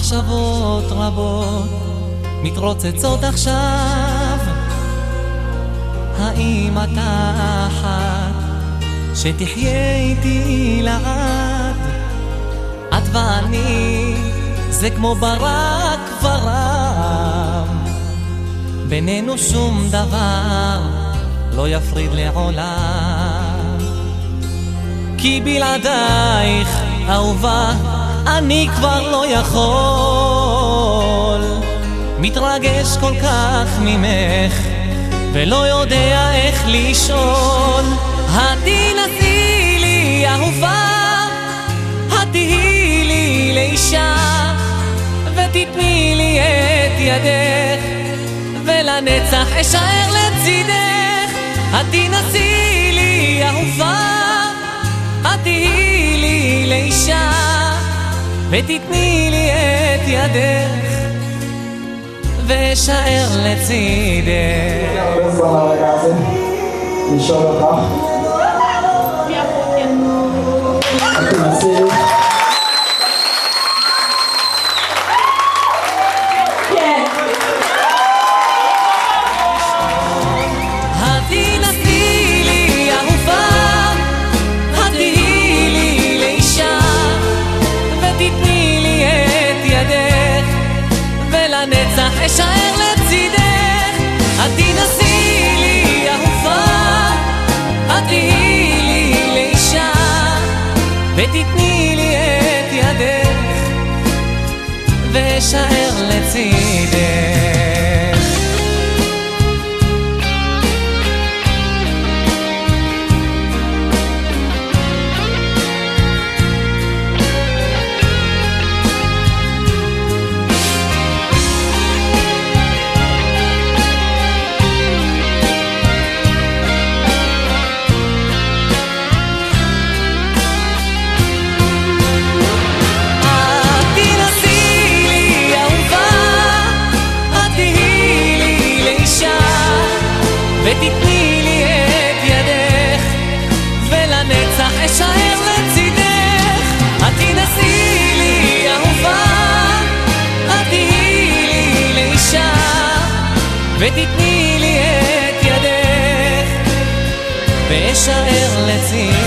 מחשבות רבות מתרוצצות עכשיו, האם אתה אחת שתחיה איתי לעד? את ואני זה כמו ברק ורם, בינינו שום דבר לא יפריד לעולם. כי בלעדייך אהובה אני כבר לא יכול, מתרגש כל כך ממך ולא יודע איך לשאול. התנסי לי אהובה, התהי לי לאישה, ותתני לי את ידך ולנצח אשאר לצידך. התנסי לי אהובה, התהי לי לאישה, ותתני לי את ידך ואשאר לצידך. הרבה זמן הרגע הזה לשאול אותך, תנסי אשאר לצידך. התנסי לי אהובה, התהי לי לאישה, ותתני לי את ידך ואשאר לצידך. ותתני לי את ידך ולנצח אשאר לצידך. התנסי לי אהובה, התהי לי לאישה, ותתני לי את ידך ואשאר לצידך.